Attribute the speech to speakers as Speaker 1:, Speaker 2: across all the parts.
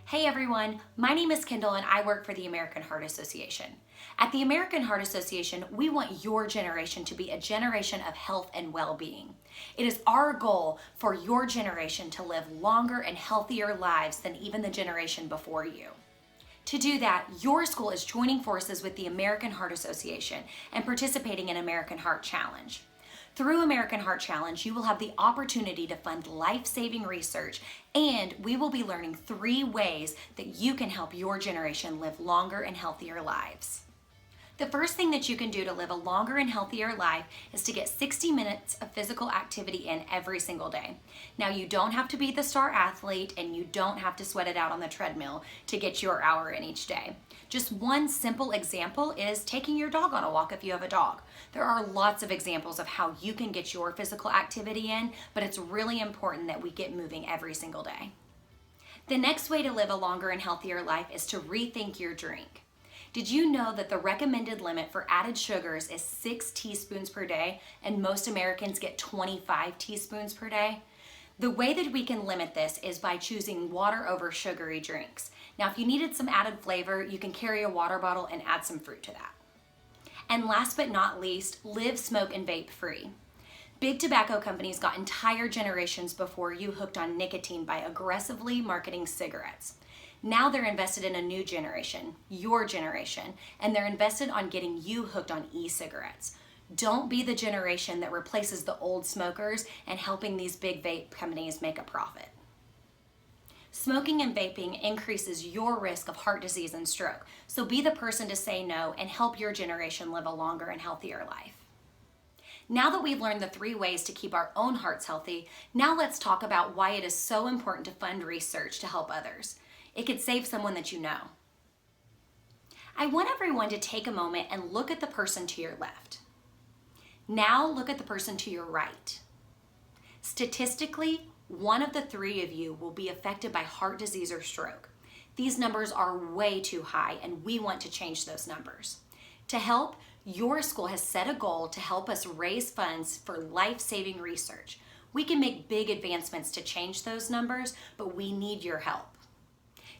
Speaker 1: Hey everyone, my name is Kendall and I work for the American Heart Association. At the American Heart Association, we want your generation to be a generation of health and well-being. It is our goal for your generation to live longer and healthier lives than even the generation before you. To do that, your school is joining forces with the American Heart Association and participating in American Heart Challenge. Through American Heart Challenge, you will have the opportunity to fund life-saving research, and we will be learning 3 ways that you can help your generation live longer and healthier lives. The first thing that you can do to live a longer and healthier life is to get 60 minutes of physical activity in every single day. Now, you don't have to be the star athlete and you don't have to sweat it out on the treadmill to get your hour in each day. Just one simple example is taking your dog on a walk if you have a dog. There are lots of examples of how you can get your physical activity in, but it's really important that we get moving every single day. The next way to live a longer and healthier life is to rethink your drink. Did you know that the recommended limit for added sugars is 6 teaspoons per day, and most Americans get 25 teaspoons per day? The way that we can limit this is by choosing water over sugary drinks. Now, if you needed some added flavor, you can carry a water bottle and add some fruit to that. And last but not least, live smoke and vape free. Big tobacco companies got entire generations before you hooked on nicotine by aggressively marketing cigarettes. Now they're invested in a new generation, your generation, and they're invested on getting you hooked on e-cigarettes. Don't be the generation that replaces the old smokers and helping these big vape companies make a profit. Smoking and vaping increases your risk of heart disease and stroke, so be the person to say no and help your generation live a longer and healthier life. Now that we've learned the 3 ways to keep our own hearts healthy, now let's talk about why it is so important to fund research to help others. It could save someone that you know. I want everyone to take a moment and look at the person to your left. Now look at the person to your right. Statistically, 1 of the 3 of you will be affected by heart disease or stroke. These numbers are way too high, and we want to change those numbers. To help, your school has set a goal to help us raise funds for life-saving research. We can make big advancements to change those numbers, but we need your help.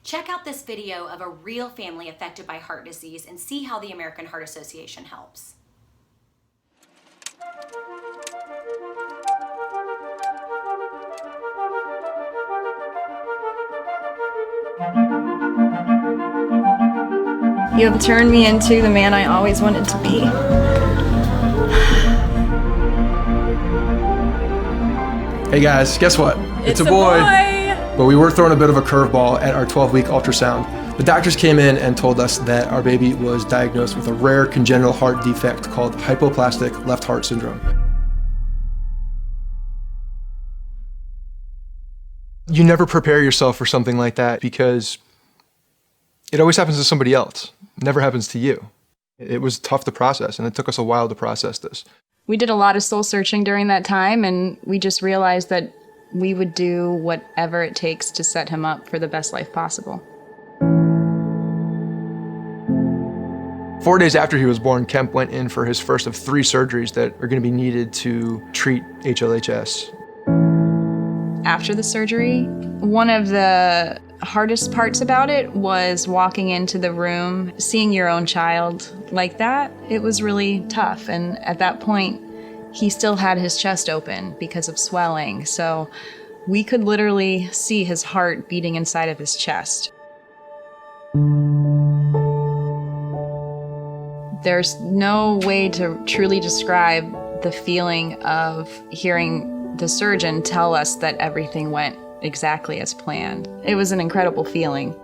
Speaker 1: Check out this video of a real family affected by heart disease and see how the American Heart Association helps.
Speaker 2: You have turned me into the man I always wanted to be.
Speaker 3: Hey guys, guess what?
Speaker 2: It's a boy!
Speaker 3: But we were throwing a bit of a curveball at our 12-week ultrasound. The doctors came in and told us that our baby was diagnosed with a rare congenital heart defect called hypoplastic left heart syndrome. You never prepare yourself for something like that because it always happens to somebody else. It never happens to you. It was tough to process, and it took us a while to process this.
Speaker 2: We did a lot of soul searching during that time, and we just realized that we would do whatever it takes to set him up for the best life possible.
Speaker 3: 4 days after he was born, Kemp went in for his first of 3 surgeries that are going to be needed to treat HLHS.
Speaker 2: After the surgery, one of the hardest parts about it was walking into the room, seeing your own child like that. It was really tough, and at that point, he still had his chest open because of swelling, so we could literally see his heart beating inside of his chest. There's no way to truly describe the feeling of hearing the surgeon tell us that everything went exactly as planned. It was an incredible feeling.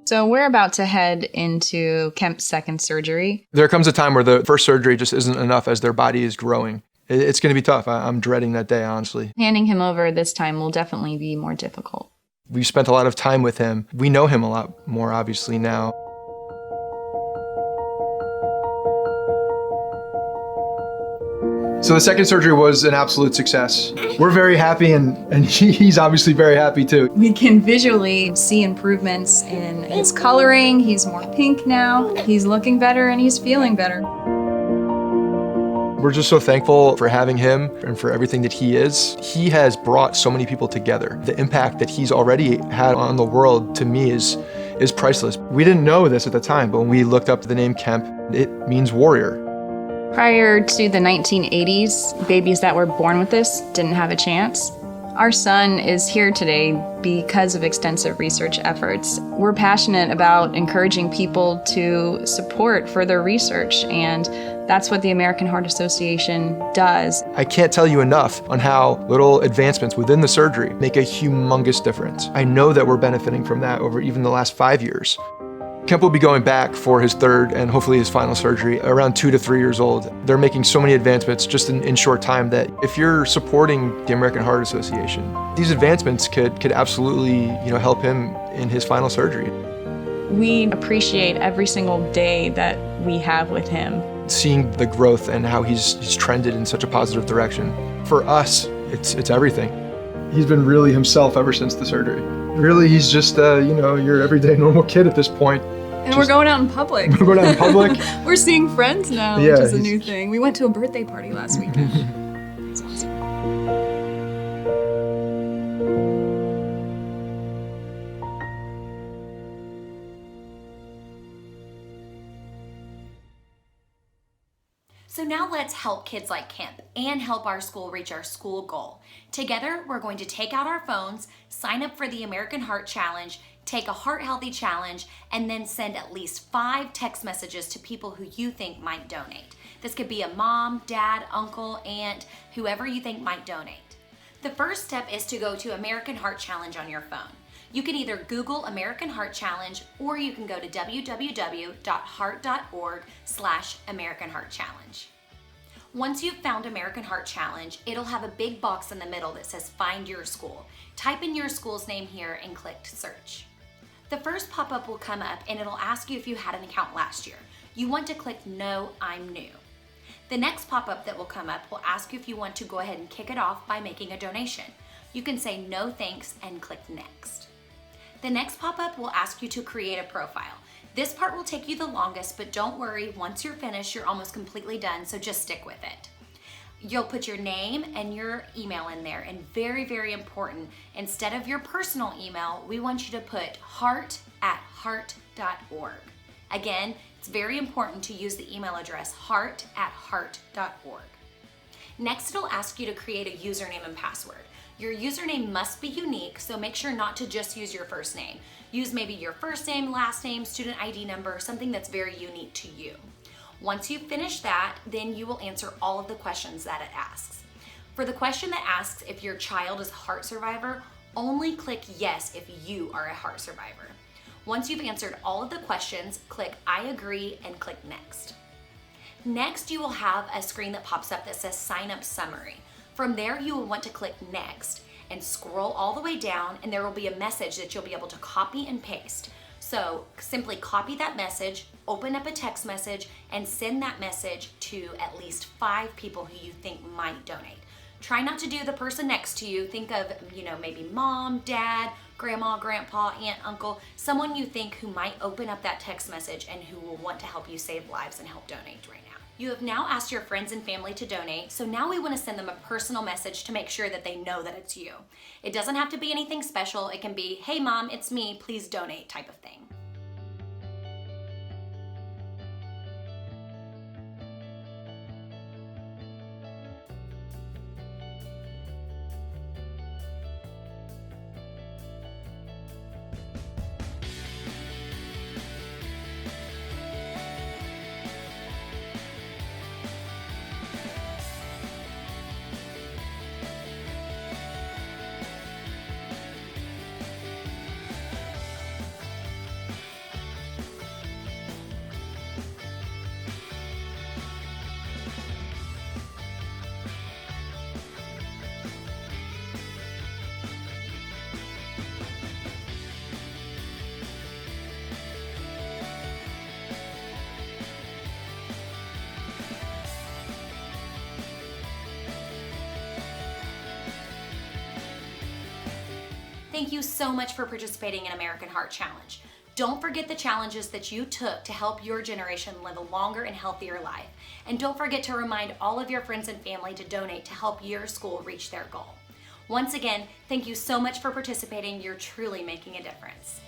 Speaker 2: So we're about to head into Kemp's second surgery.
Speaker 3: There comes a time where the first surgery just isn't enough as their body is growing. It's going to be tough. I'm dreading that day, honestly.
Speaker 2: Handing him over this time will definitely be more difficult.
Speaker 3: We've spent a lot of time with him. We know him a lot more, obviously, now. So the second surgery was an absolute success. We're very happy, and he's obviously very happy too.
Speaker 2: We can visually see improvements in his coloring. He's more pink now. He's looking better and he's feeling better.
Speaker 3: We're just so thankful for having him and for everything that he is. He has brought so many people together. The impact that he's already had on the world, to me, is priceless. We didn't know this at the time, but when we looked up the name Kemp, it means warrior.
Speaker 2: Prior to the 1980s, babies that were born with this didn't have a chance. Our son is here today because of extensive research efforts. We're passionate about encouraging people to support further research, and that's what the American Heart Association does.
Speaker 3: I can't tell you enough on how little advancements within the surgery make a humongous difference. I know that we're benefiting from that over even the last 5 years. Kemp will be going back for his third and hopefully his final surgery around 2 to 3 years old. They're making so many advancements just in short time that if you're supporting the American Heart Association, these advancements could absolutely help him in his final surgery.
Speaker 2: We appreciate every single day that we have with him.
Speaker 3: Seeing the growth and how he's trended in such a positive direction. For us, it's everything. He's been really himself ever since the surgery. Really, he's just, your everyday normal kid at this point.
Speaker 2: And we're going out in public.
Speaker 3: We're going out in public.
Speaker 2: We're seeing friends now,
Speaker 3: Yeah,
Speaker 2: which is a new thing. We went to a birthday party last weekend. It's awesome.
Speaker 1: So now let's help kids like Kemp and help our school reach our school goal. Together, we're going to take out our phones, sign up for the American Heart Challenge, take a Heart Healthy Challenge, and then send at least 5 text messages to people who you think might donate. This could be a mom, dad, uncle, aunt, whoever you think might donate. The first step is to go to American Heart Challenge on your phone. You can either Google American Heart Challenge, or you can go to www.heart.org/American Heart Challenge. Once you've found American Heart Challenge, it'll have a big box in the middle that says Find Your School. Type in your school's name here and click Search. The first pop-up will come up and it'll ask you if you had an account last year. You want to click No, I'm new. The next pop-up that will come up will ask you if you want to go ahead and kick it off by making a donation. You can say no thanks and click Next. The next pop-up will ask you to create a profile. This part will take you the longest, but don't worry, once you're finished, you're almost completely done, so just stick with it. You'll put your name and your email in there, and very, very important, instead of your personal email, we want you to put heart@heart.org. Again, it's very important to use the email address heart@heart.org. Next, it'll ask you to create a username and password. Your username must be unique, so make sure not to just use your first name. Use maybe your first name, last name, student ID number, something that's very unique to you. Once you finish that, then you will answer all of the questions that it asks. For the question that asks if your child is a heart survivor, only click yes if you are a heart survivor. Once you've answered all of the questions, click I agree and click Next. Next, you will have a screen that pops up that says Sign Up Summary. From there, you will want to click Next and scroll all the way down, and there will be a message that you'll be able to copy and paste. So simply copy that message, open up a text message, and send that message to at least 5 people who you think might donate. Try not to do the person next to you. Think of, maybe mom, dad, grandma, grandpa, aunt, uncle, someone you think who might open up that text message and who will want to help you save lives and help donate right now. You have now asked your friends and family to donate, so now we want to send them a personal message to make sure that they know that it's you. It doesn't have to be anything special. It can be, hey mom, it's me, please donate type of thing. Thank you so much for participating in American Heart Challenge. Don't forget the challenges that you took to help your generation live a longer and healthier life. And don't forget to remind all of your friends and family to donate to help your school reach their goal. Once again, thank you so much for participating. You're truly making a difference.